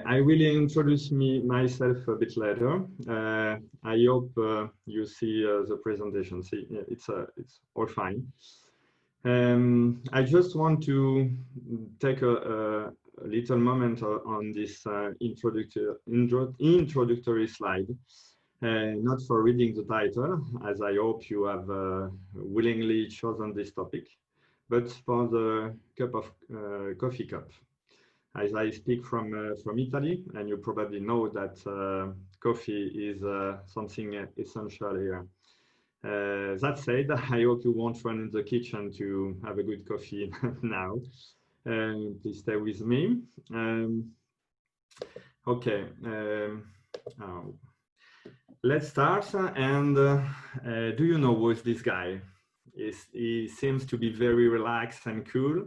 I will introduce myself a bit later. I hope you see the presentation. See, it's all fine. I just want to take a little moment on this introductory slide, not for reading the title, as I hope you have willingly chosen this topic, but for the cup of coffee cup. As I speak from Italy, and you probably know that coffee is something essential here. That said, I hope you won't run in the kitchen to have a good coffee now. Please stay with me. Okay, let's start. And do you know who is this guy? He seems to be very relaxed and cool.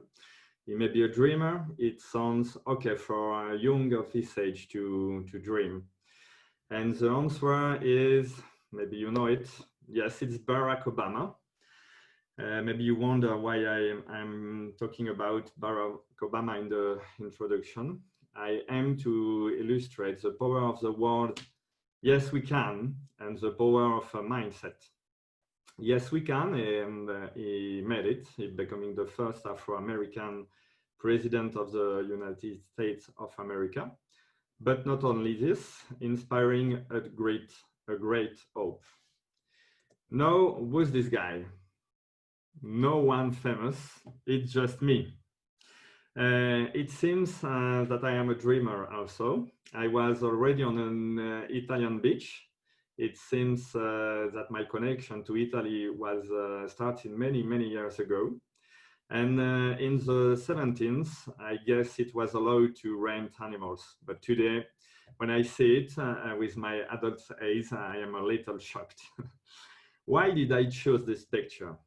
He may be a dreamer. It sounds okay for a young of his age to dream. And the answer is, maybe you know it, yes, it's Barack Obama. Maybe you wonder why I'm talking about Barack Obama in the introduction. I aim to illustrate the power of the word, yes, we can, and the power of a mindset. Yes, we can, and he made it, he becoming the first Afro-American president of the United States of America. But not only this, inspiring a great hope. Now, who's this guy? No one famous, it's just me. It seems that I am a dreamer also. I was already on an Italian beach. It seems that my connection to Italy was starting many years ago. And in the 70s, I guess it was allowed to rent animals. But today, when I see it with my adult eyes, I am a little shocked. Why did I choose this picture?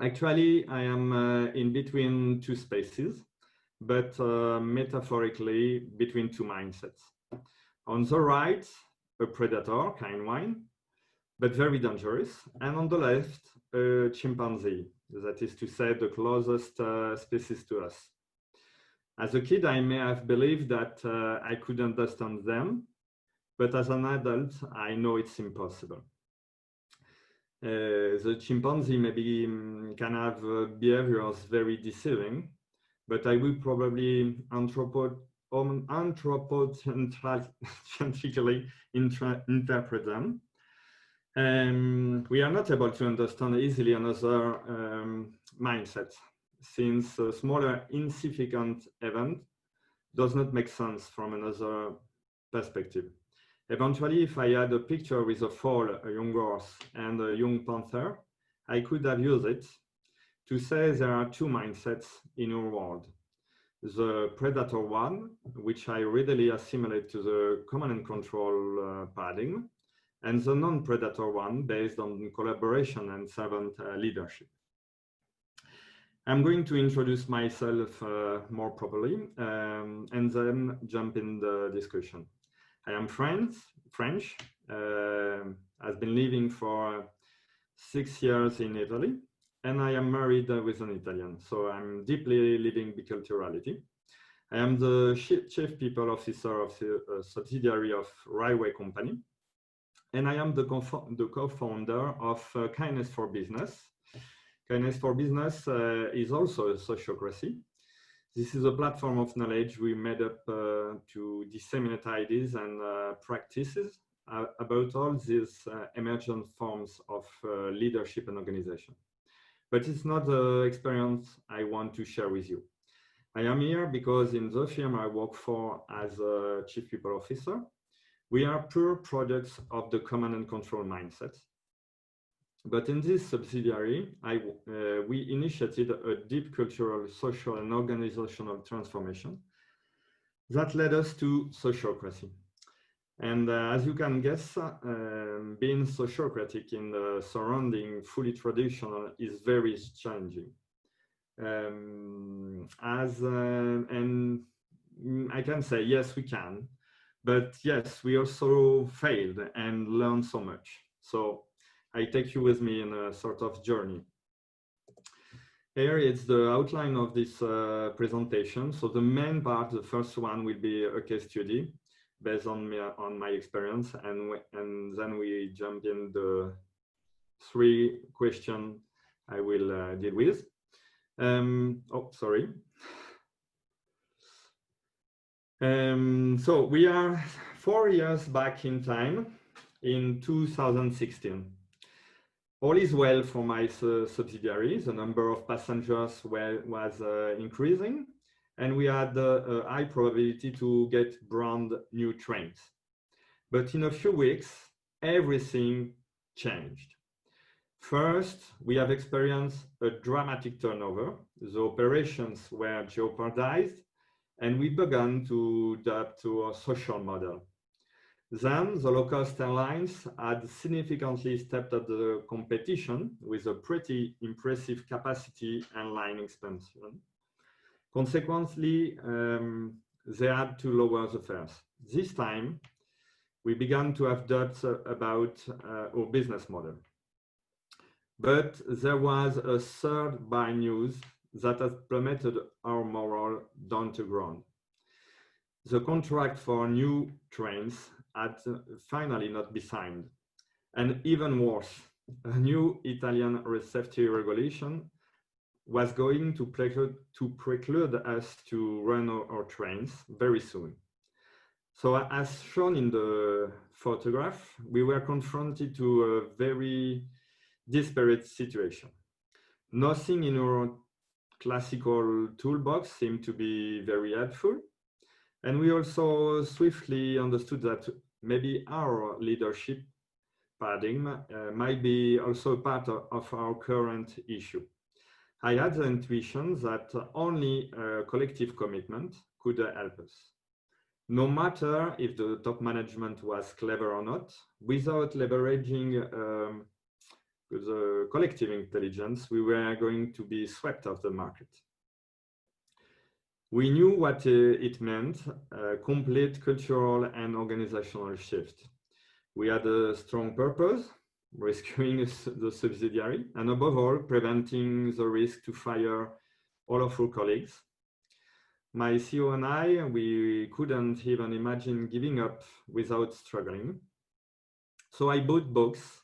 Actually, I am in between two spaces, but metaphorically between two mindsets. On the right, a predator, canine, but very dangerous. And on the left, a chimpanzee, that is to say, the closest species to us. As a kid, I may have believed that I could understand them, but as an adult, I know it's impossible. The chimpanzee maybe can have behaviors very deceiving, but I will probably anthropocentrically interpret them. We are not able to understand easily another mindset, since a smaller insignificant event does not make sense from another perspective. Eventually, if I had a picture with a foal, a young horse, and a young panther, I could have used it to say there are two mindsets in our world. The predator one, which I readily assimilate to the command and control paradigm, and the non-predator one based on collaboration and servant leadership. I'm going to introduce myself more properly and then jump in the discussion. I am French, I've been living for 6 years in Italy, and I am married with an Italian, so I'm deeply living biculturality. I am the chief people officer of the subsidiary of railway company, and I am the co-founder of Kindness for Business. Kindness for Business is also a sociocracy. This is a platform of knowledge we made up to disseminate ideas and practices about all these emergent forms of leadership and organization. But it's not the experience I want to share with you. I am here because in the firm I work for as a chief people officer, we are pure products of the command and control mindset. But in this subsidiary, we initiated a deep cultural, social, and organizational transformation that led us to sociocracy. And as you can guess, being sociocratic in the surrounding fully traditional is very challenging. And I can say, yes, we can, but yes, we also failed and learned so much. So I take you with me in a sort of journey. Here is the outline of this presentation. So the main part, the first one, will be a case study based on my experience, and then we jump in the 3 questions I will deal with. Oh, sorry. So we are 4 years back in time, in 2016. All is well for my subsidiary. The number of passengers was increasing, and we had a high probability to get brand new trains. But in a few weeks, everything changed. First, we have experienced a dramatic turnover. The operations were jeopardized, and we began to adapt to a social model. Then the low-cost airlines had significantly stepped up the competition with a pretty impressive capacity and line expansion. Consequently, they had to lower the fares. This time, we began to have doubts about our business model. But there was a third bad news that has plummeted our morale down to ground. The contract for new trains had finally not been signed. And even worse, a new Italian safety regulation was going to preclude us to run our trains very soon. So as shown in the photograph, we were confronted to a very disparate situation. Nothing in our classical toolbox seemed to be very helpful. And we also swiftly understood that maybe our leadership paradigm might be also part of our current issue. I had the intuition that only collective commitment could help us. No matter if the top management was clever or not, without leveraging the collective intelligence, we were going to be swept off the market. We knew what it meant, a complete cultural and organizational shift. We had a strong purpose, rescuing the subsidiary, and above all, preventing the risk to fire all of our colleagues. My CEO and I, we couldn't even imagine giving up without struggling. So I bought books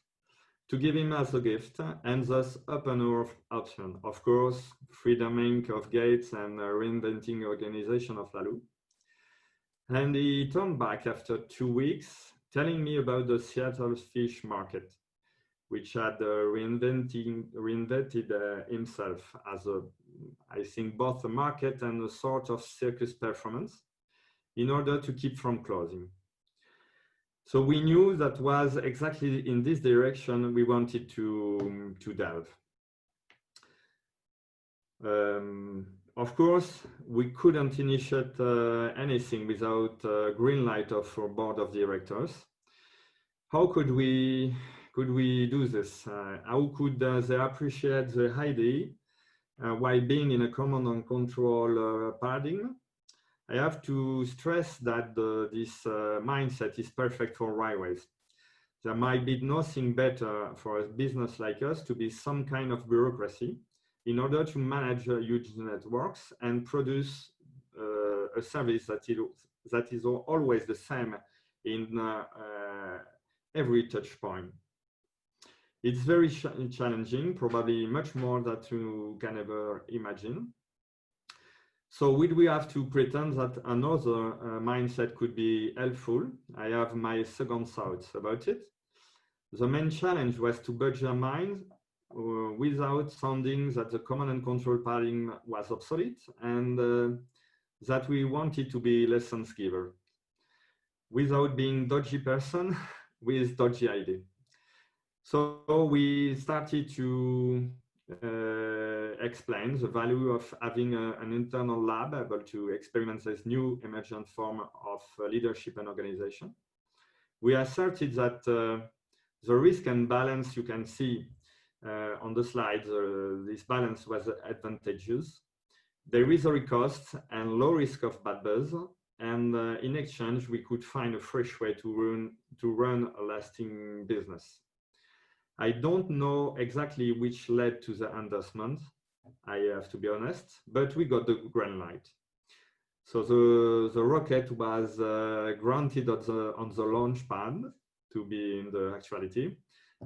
to give him as a gift, and thus open our option. Of course, Freedom Inc. of Gates and Reinventing Organization of Lalou. And he turned back after 2 weeks, telling me about the Seattle fish market, which had reinvented himself as I think, both a market and a sort of circus performance in order to keep from closing. So we knew that was exactly in this direction we wanted to delve. Of course, we couldn't initiate anything without green light of our board of directors. How could we do this? How could they appreciate the idea while being in a command and control paradigm? I have to stress that this mindset is perfect for railways. There might be nothing better for a business like us to be some kind of bureaucracy in order to manage huge networks and produce a service that is always the same in every touch point. It's very challenging, probably much more than you can ever imagine. So would we have to pretend that another mindset could be helpful? I have my second thoughts about it. The main challenge was to budge our minds without sounding that the command and control paradigm was obsolete and that we wanted to be lessons giver without being dodgy person with dodgy idea. So we started to explain the value of having an internal lab able to experiment this new emergent form of leadership and organization. We asserted that the risk and balance you can see on the slide, this balance was advantageous. There is a cost and low risk of bad buzz, and in exchange we could find a fresh way to run a lasting business. I don't know exactly which led to the endorsement, I have to be honest, but we got the green light. So the rocket was granted on the launch pad to be in the actuality,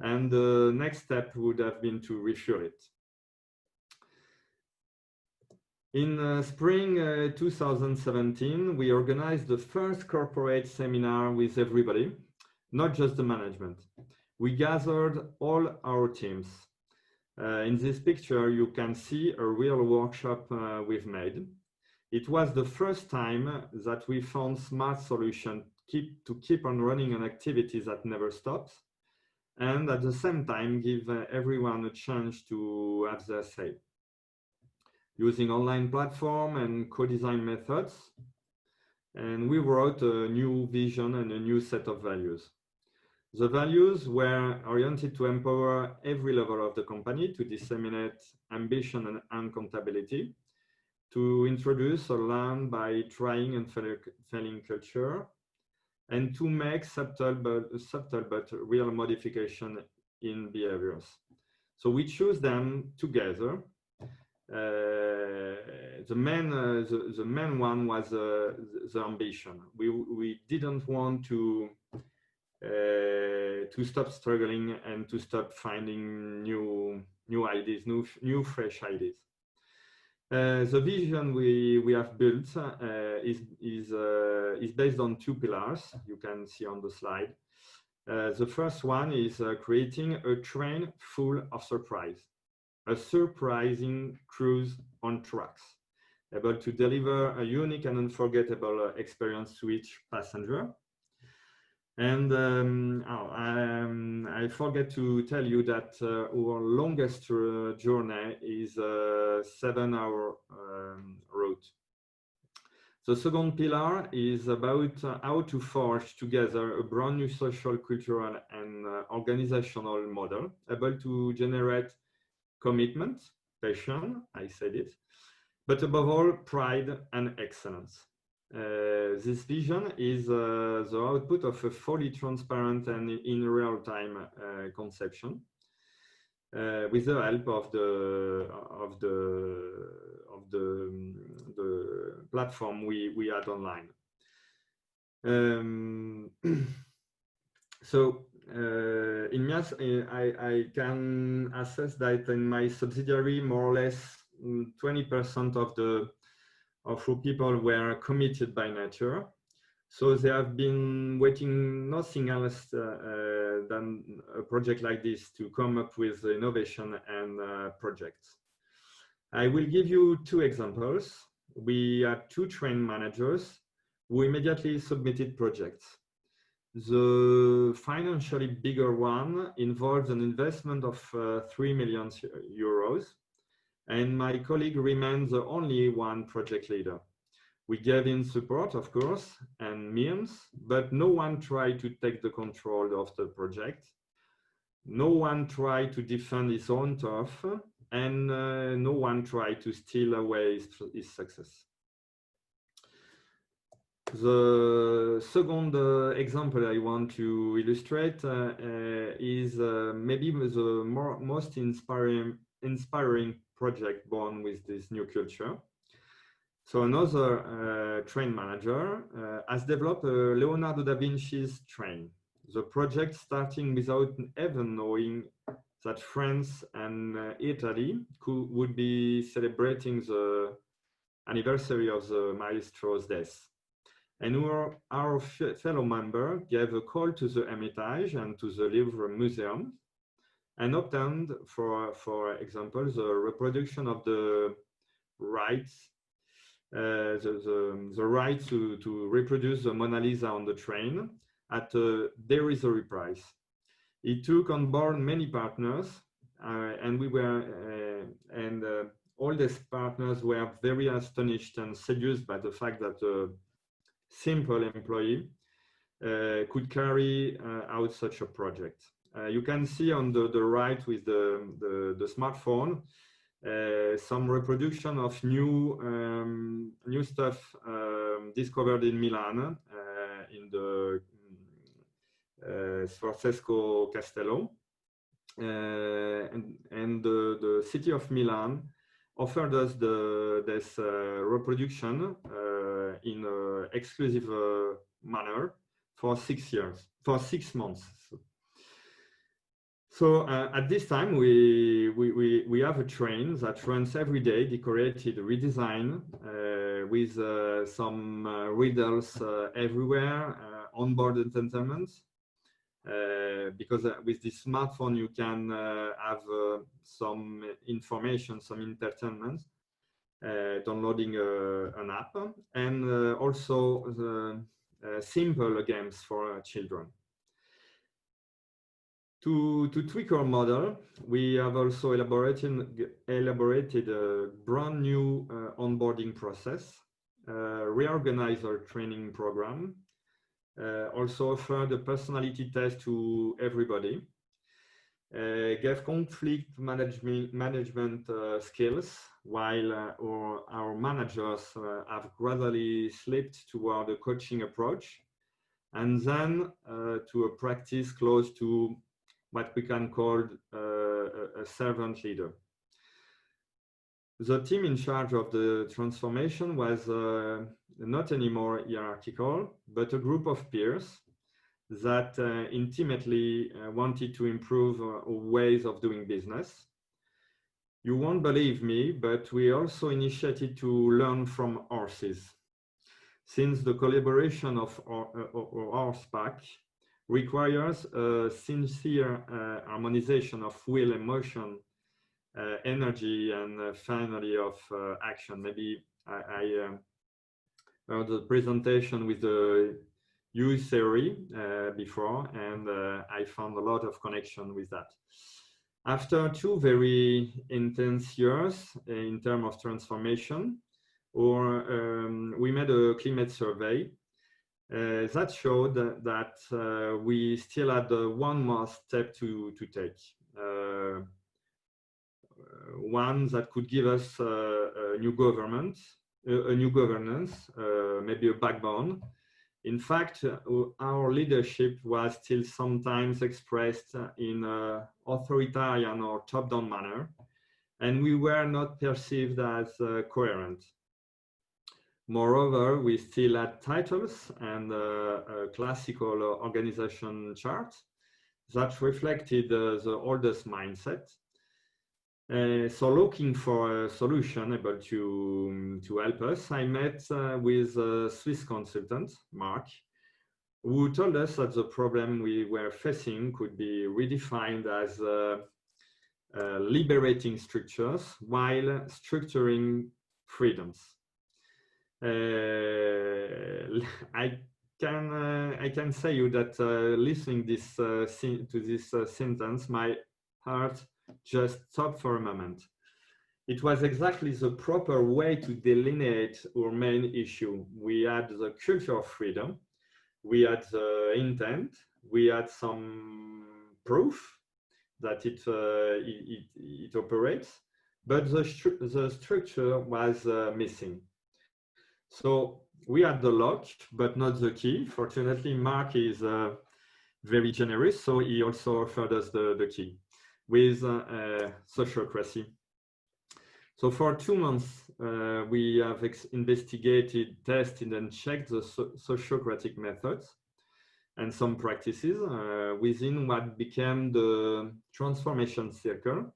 and the next step would have been to refuel it. In spring 2017, we organized the first corporate seminar with everybody, not just the management. We gathered all our teams. In this picture, you can see a real workshop we've made. It was the first time that we found smart solutions to keep on running an activity that never stops, and at the same time give everyone a chance to have their say. Using online platform and co-design methods, and we wrote a new vision and a new set of values. The values were oriented to empower every level of the company, to disseminate ambition and accountability, to introduce a learn by trying and failing culture, and to make subtle but real modification in behaviors. So we choose them together. The main one was the ambition. We didn't want to stop struggling and to stop finding new ideas, new fresh ideas. The vision we have built is based on two pillars you can see on the slide. The first one is creating a train full of surprise, a surprising cruise on tracks, able to deliver a unique and unforgettable experience to each passenger. And I forget to tell you that our longest journey is a 7-hour route. The second pillar is about how to forge together a brand new social, cultural, and organizational model, able to generate commitment, passion, I said it, but above all, pride and excellence. This vision is the output of a fully transparent and in real-time conception, with the help of the platform we had online. So in MIAS, I can assess that in my subsidiary, more or less 20% of people were committed by nature. So they have been waiting nothing else than a project like this to come up with innovation and projects. I will give you two examples. We had two trained managers who immediately submitted projects. The financially bigger one involves an investment of 3 million euros. And my colleague remains the only one project leader. We gave him support, of course, and means, but no one tried to take the control of the project. No one tried to defend his own turf, and no one tried to steal away his success. The second example I want to illustrate is maybe the most inspiring project born with this new culture. So another train manager has developed Leonardo da Vinci's train. The project starting without even knowing that France and Italy would be celebrating the anniversary of the maestro's death. And our fellow member gave a call to the Hermitage and to the Louvre Museum and obtained, for example, the reproduction of the rights, the right to reproduce the Mona Lisa on the train at a derisory price. It took on board many partners, and all these partners were very astonished and seduced by the fact that a simple employee could carry out such a project. You can see on the right with the smartphone some reproduction of new stuff discovered in Milan in the Sforzesco Castello, and the city of Milan offered us this reproduction in an exclusive manner for 6 months. So at this time, we have a train that runs every day, decorated, redesigned, with some riddles everywhere, onboard entertainment. Because with this smartphone, you can have some information, some entertainment, downloading an app, and also the simple games for children. To tweak our model, we have also elaborated a brand new onboarding process, reorganized our training program, also offered a personality test to everybody, gave conflict management skills, while our managers have gradually slipped toward a coaching approach, and then to a practice close to what we can call a servant leader. The team in charge of the transformation was not anymore hierarchical, but a group of peers that intimately wanted to improve ways of doing business. You won't believe me, but we also initiated to learn from horses, since the collaboration of our horse pack requires a sincere harmonization of will, emotion, energy, and finally of action. Maybe I heard the presentation with the use theory before, and I found a lot of connection with that. After 2 very intense years in terms of transformation, we made a climate survey that showed that we still had one more step to take. One that could give us a new governance, maybe a backbone. In fact, our leadership was still sometimes expressed in an authoritarian or top-down manner, and we were not perceived as coherent. Moreover, we still had titles and a classical organization chart that reflected the oldest mindset. So looking for a solution able to help us, I met with a Swiss consultant, Mark, who told us that the problem we were facing could be redefined as liberating structures while structuring freedoms. I can say you that listening to this sentence, my heart just stopped for a moment. It was exactly the proper way to delineate our main issue. We had the culture of freedom, we had the intent, we had some proof that it operates, but the structure was missing. So we had the lock, but not the key. Fortunately, Mark is very generous, so he also offered us the key with Sociocracy. So for 2 months, we have investigated, tested, and checked the sociocratic methods and some practices within what became the transformation circle,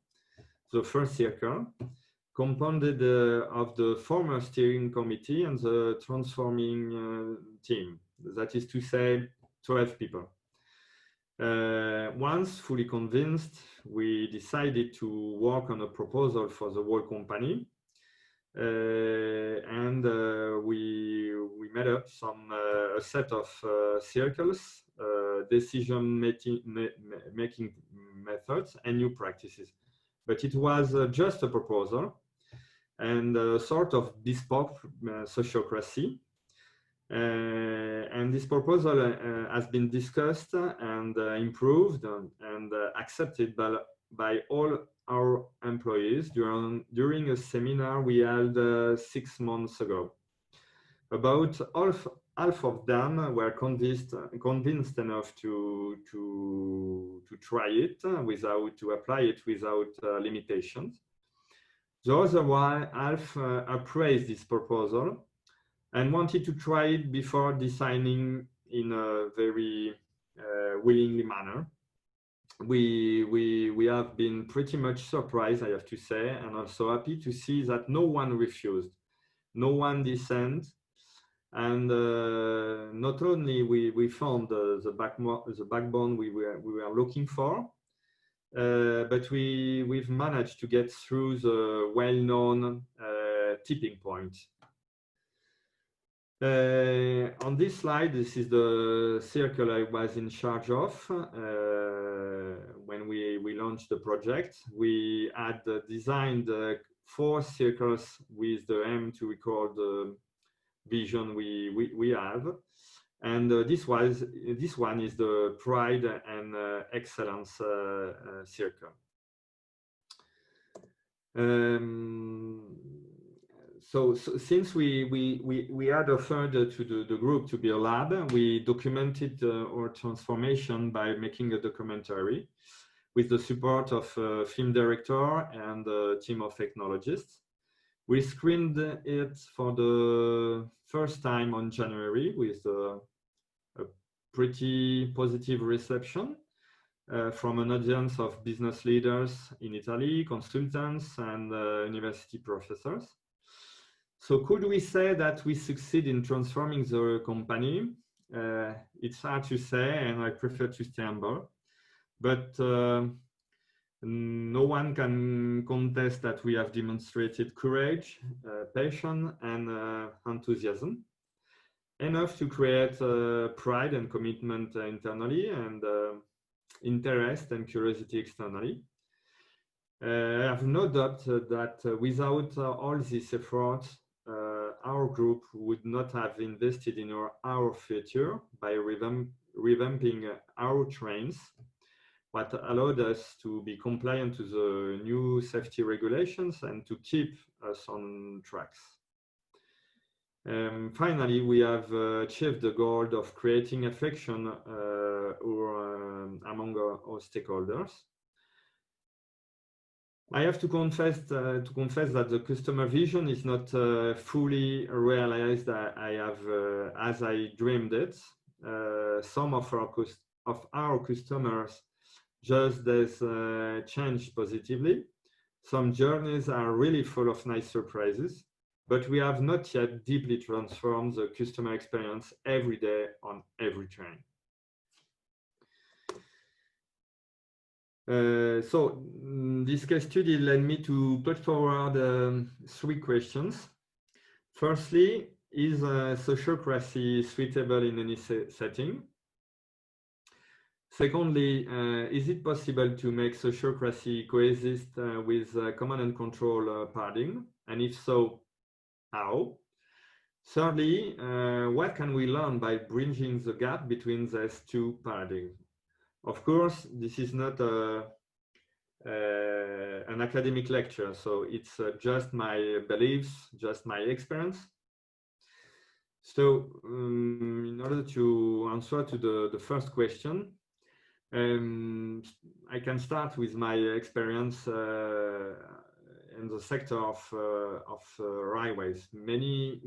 the first circle, compounded of the former steering committee and the transforming team. That is to say, 12 people. Once fully convinced, we decided to work on a proposal for the whole company, and we made up a set of circles, decision-making methods, and new practices. But it was just a proposal and a sort of bespoke sociocracy. And this proposal has been discussed and improved and accepted by all our employees during a seminar we held 6 months ago. About half of them were convinced enough to try it to apply it without limitations. The other half appraised this proposal and wanted to try it before designing in a very willingly manner. We have been pretty much surprised, I have to say, and also happy to see that no one refused, no one dissented, and not only we found the backbone we were looking for, but we've managed to get through the well-known tipping point. On this slide, this is the circle I was in charge of when we launched the project. We had designed 4 circles with the aim to record the vision we have. And this one is the pride and excellence circle. So since we had offered to the group to be a lab, we documented our transformation by making a documentary with the support of a film director and a team of technologists. We screened it for the first time on January with a pretty positive reception from an audience of business leaders in Italy, consultants, and university professors. So could we say that we succeed in transforming the company? It's hard to say, and I prefer to stay humble. But no one can contest that we have demonstrated courage, passion, and enthusiasm, enough to create pride and commitment internally, and interest and curiosity externally. I have no doubt that without all this effort, our group would not have invested in our future by revamping our trains, what allowed us to be compliant to the new safety regulations and to keep us on tracks. Finally, we have achieved the goal of creating affection among our stakeholders. I have to confess that the customer vision is not fully realized as I dreamed it. Some of our customers just as changed positively. Some journeys are really full of nice surprises, but we have not yet deeply transformed the customer experience every day on every train. So this case study led me to put forward 3 questions. Firstly, is Sociocracy suitable in any setting? Secondly, is it possible to make Sociocracy coexist with command and control paradigm? And if so, how? Thirdly, what can we learn by bridging the gap between these 2 paradigms? Of course, this is not an academic lecture, so it's just my beliefs, just my experience. So in order to answer to the first question, I can start with my experience in the sector of railways. Many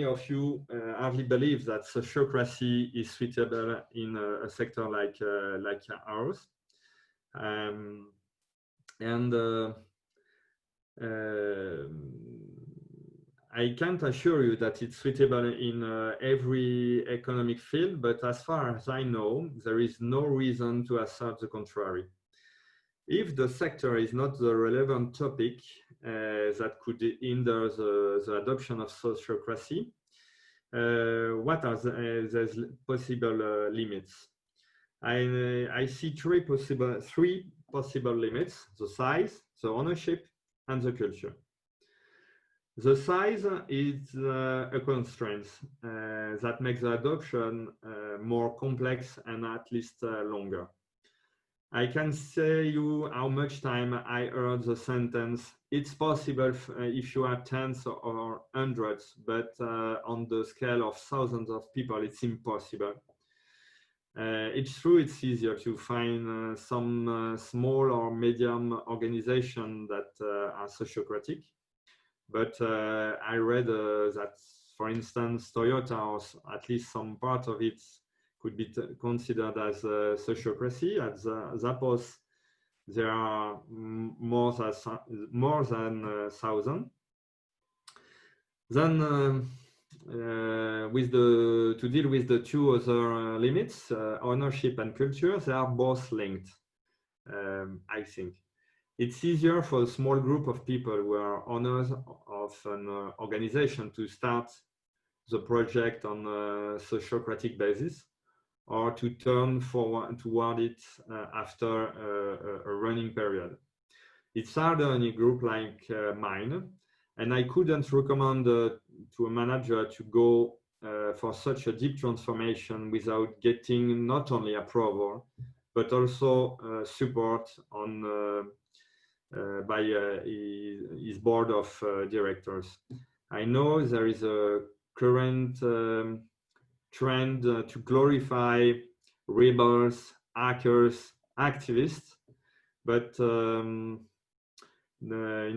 of you hardly believe that Sociocracy is suitable in a sector like ours, I can't assure you that it's suitable in every economic field, but as far as I know, there is no reason to assert the contrary. If the sector is not the relevant topic that could hinder the adoption of Sociocracy, what are the possible limits? I see 3 possible limits: the size, the ownership, and the culture. The size is a constraint that makes the adoption more complex and at least longer. I can say you how much time I heard the sentence, it's possible if you are tens or hundreds, but on the scale of thousands of people, it's impossible. It's true it's easier to find some small or medium organization that are sociocratic, but I read that, for instance, Toyota, or at least some part of it, could be considered as sociocracy. At Zappos, there are more than 1,000. Then, to deal with the two other limits, ownership and culture, they are both linked, I think. It's easier for a small group of people who are owners of an organization to start the project on a sociocratic basis, or to turn toward it after a running period. It's harder in a group like mine, and I couldn't recommend to a manager to go for such a deep transformation without getting not only approval, but also support by his board of directors. I know there is a current trend to glorify rebels, hackers, activists, but in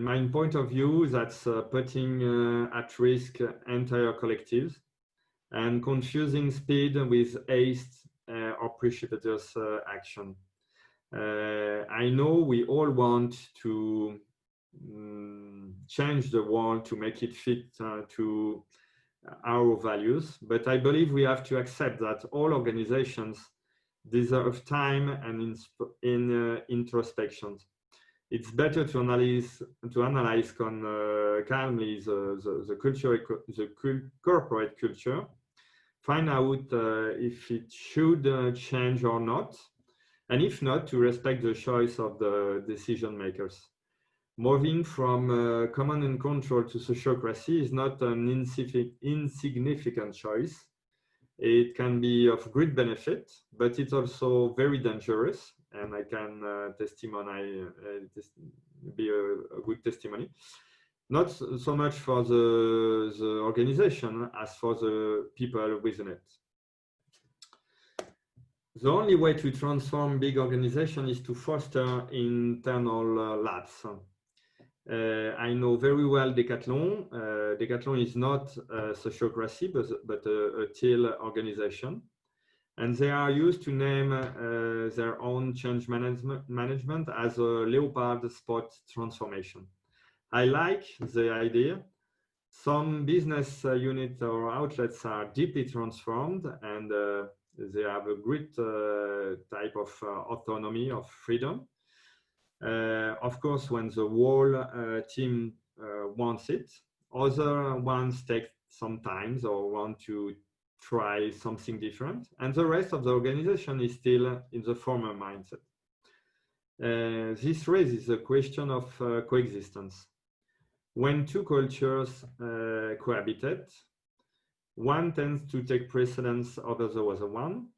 my point of view, that's putting at risk entire collectives and confusing speed with haste or precipitous action. I know we all want to change the world to make it fit to our values, but I believe we have to accept that all organizations deserve time and introspection. It's better to analyze calmly the corporate culture, find out if it should change or not, and if not, to respect the choice of the decision makers. Moving from command and control to sociocracy is not an insignificant choice. It can be of great benefit, but it's also very dangerous, and I can be a good testimony. Not so much for the organization as for the people within it. The only way to transform big organization is to foster internal labs. I know very well Decathlon. Decathlon is not a sociocracy, but a teal organization. And they are used to name their own change management as a leopard spot transformation. I like the idea. Some business units or outlets are deeply transformed, and they have a great type of autonomy, of freedom. Of course, when the whole team wants it, other ones take some time or want to try something different, and the rest of the organization is still in the former mindset. This raises a question of coexistence. When two cultures cohabitate, one tends to take precedence over the other one.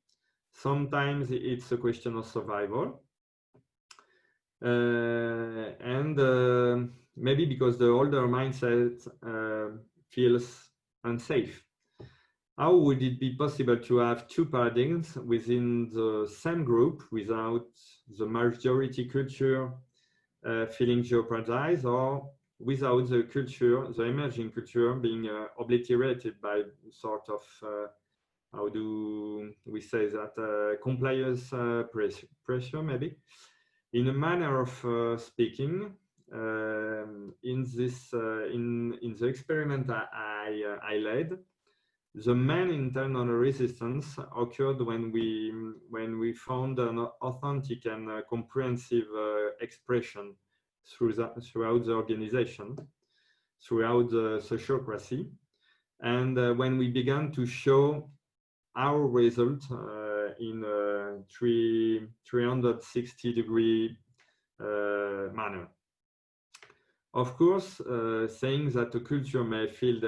Sometimes it's a question of survival. And maybe because the older mindset feels unsafe. How would it be possible to have two paradigms within the same group without the majority culture feeling jeopardized, or without the culture, the emerging culture, being obliterated by sort of, how do we say that, compliance pressure, maybe? In a manner of speaking, in the experiment I led, the main internal resistance occurred when we found an authentic and comprehensive expression throughout the organization, throughout the sociocracy, and when we began to show our result in a 360-degree manner. Of course, saying that a culture may feel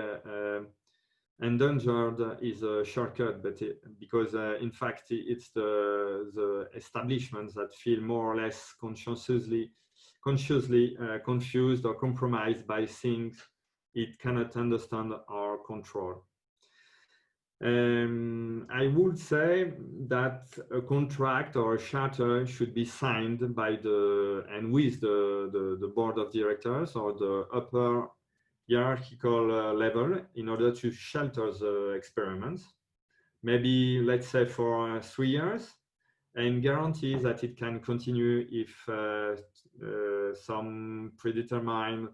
endangered is a shortcut, but because in fact it's the establishments that feel more or less consciously confused or compromised by things it cannot understand or control. I would say that a contract or a charter should be signed by and with the board of directors or the upper hierarchical level in order to shelter the experiments. Maybe, let's say, for 3 years, and guarantee that it can continue if some predetermined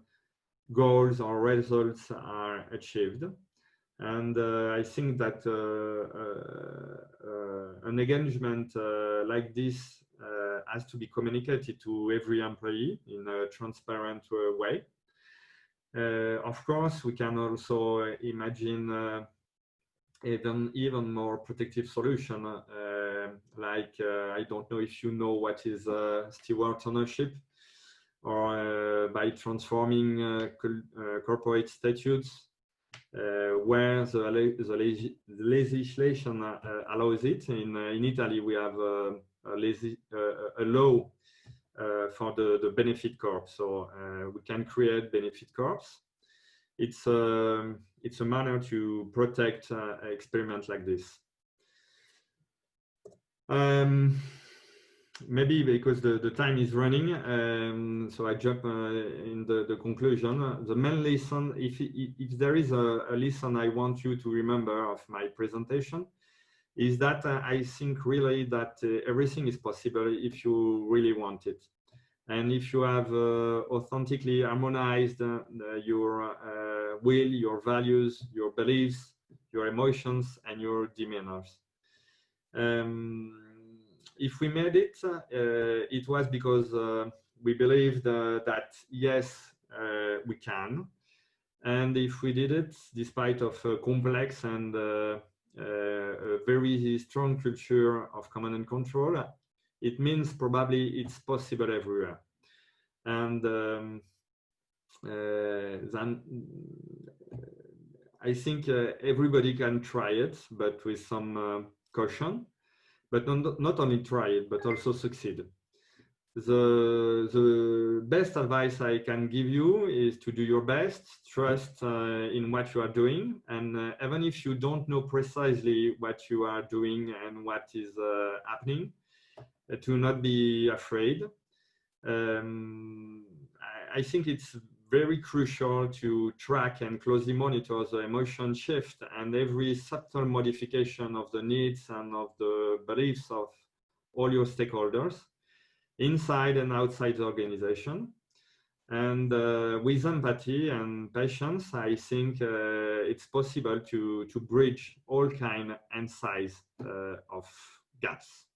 goals or results are achieved. And I think that an engagement like this has to be communicated to every employee in a transparent way. Of course, we can also imagine even more protective solution, like I don't know if you know what is steward ownership, or by transforming corporate statutes where the legislation allows it. In Italy, we have a law for the benefit corps, so we can create benefit corps. It's a manner to protect experiments like this. Maybe because the time is running, so I jump in the conclusion. The main lesson, if there is a lesson I want you to remember of my presentation, is that I think really that everything is possible if you really want it. And if you have authentically harmonized your will, your values, your beliefs, your emotions, and your demeanors. If we made it, it was because we believed that yes, we can. And if we did it, despite of a complex and a very strong culture of command and control, it means probably it's possible everywhere. And then I think everybody can try it, but with some caution. But not only try it, but also succeed. The best advice I can give you is to do your best, trust in what you are doing, and even if you don't know precisely what you are doing and what is happening, to not be afraid. I think it's very crucial to track and closely monitor the emotion shift and every subtle modification of the needs and of the beliefs of all your stakeholders inside and outside the organization. And with empathy and patience, I think it's possible to bridge all kind and size of gaps.